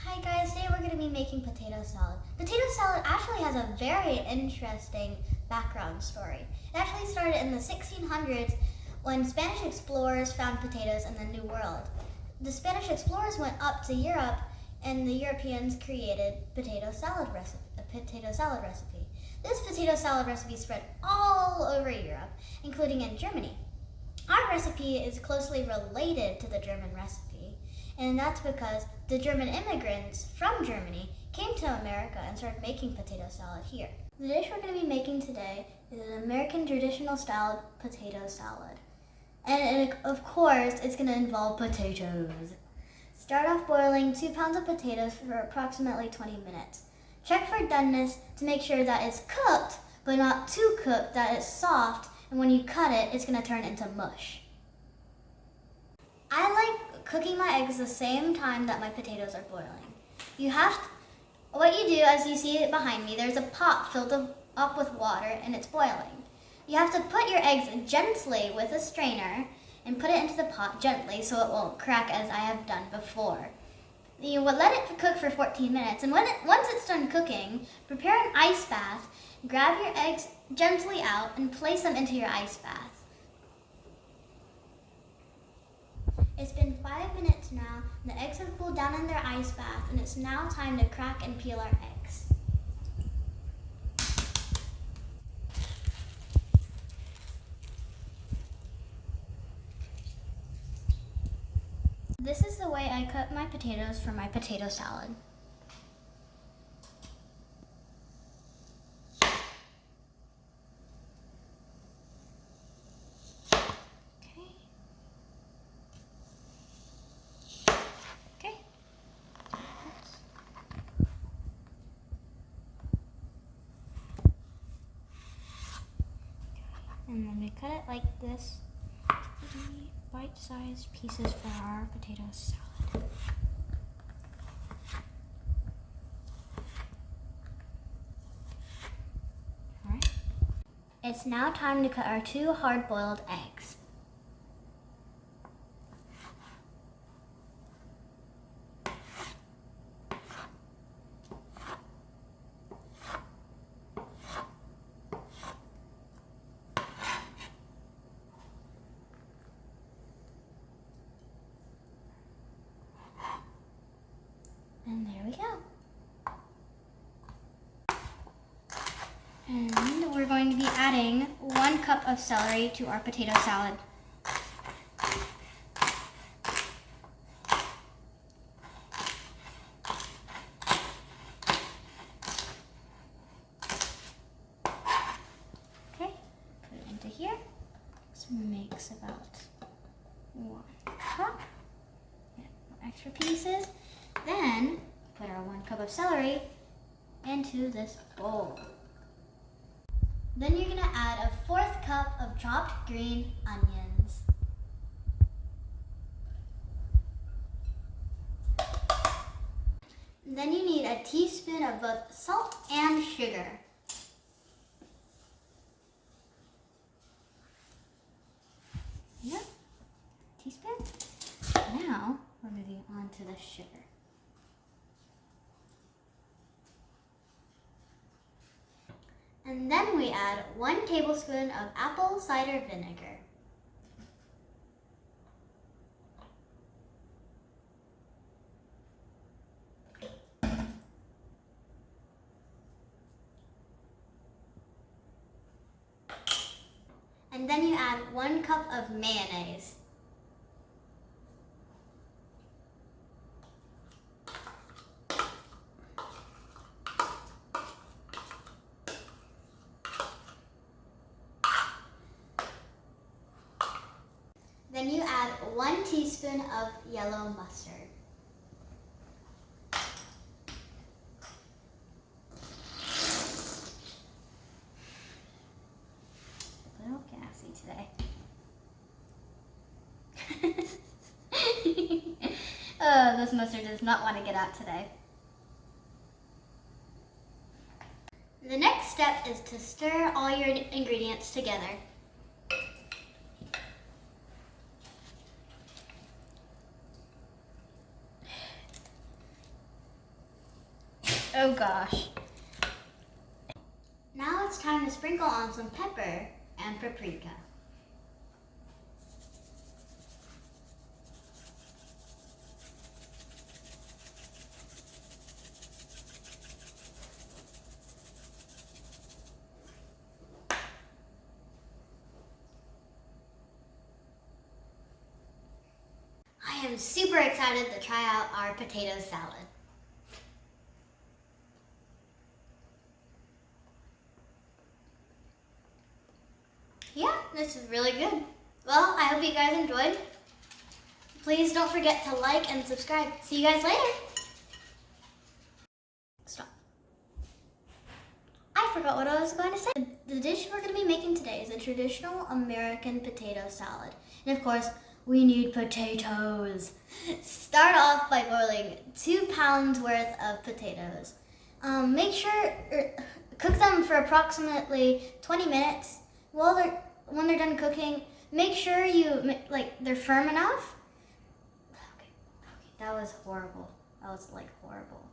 Hi guys, today we're going to be making potato salad. Potato salad actually has a very interesting background story. It actually started in the 1600s when Spanish explorers found potatoes in the New World. The Spanish explorers went up to Europe and the Europeans created a potato salad recipe. This potato salad recipe spread all over Europe, including in Germany. Our recipe is closely related to the German recipe, and that's because the German immigrants from Germany came to America and started making potato salad here. The dish we're going to be making today is an American traditional style potato salad. And of course, it's going to involve potatoes. Start off boiling 2 pounds of potatoes for approximately 20 minutes. Check for doneness to make sure that it's cooked, but not too cooked that it's soft, and when you cut it, it's going to turn into mush. I like cooking my eggs the same time that my potatoes are boiling. What you do, as you see it behind me, there's a pot filled up with water and it's boiling. You have to put your eggs gently with a strainer and put it into the pot gently so it won't crack as I have done before. You will let it cook for 14 minutes, and once it's done cooking, prepare an ice bath, grab your eggs gently out and place them into your ice bath. It's been 5 minutes now, and the eggs have cooled down in their ice bath, and it's now time to crack and peel our eggs. This is the way I cut my potatoes for my potato salad. Okay. And then we cut it like this, bite-sized pieces for our potato salad. All right. It's now time to cut our 2 hard-boiled eggs. And there we go. And we're going to be adding 1 cup of celery to our potato salad. Okay, put it into here. This makes about 1 cup. Extra pieces. Then put our 1 cup of celery into this bowl. Then you're gonna add a 4th cup of chopped green onions. Then you need a teaspoon of both salt and sugar. Yep, teaspoon. Now we're moving on to the sugar. And then we add 1 tablespoon of apple cider vinegar. And then you add 1 cup of mayonnaise. Then you add 1 teaspoon of yellow mustard. A little gassy today. Oh, this mustard does not want to get out today. The next step is to stir all your ingredients together. Oh gosh. Now it's time to sprinkle on some pepper and paprika. I am super excited to try out our potato salad. Yeah, this is really good. Well, I hope you guys enjoyed. Please don't forget to like and subscribe. See you guys later. Stop. I forgot what I was going to say. The dish we're going to be making today is a traditional American potato salad. And of course, we need potatoes. Start off by boiling 2 pounds worth of potatoes. Make sure, cook them for approximately 20 minutes. When they're done cooking, make sure they're firm enough. Okay, that was horrible. That was horrible.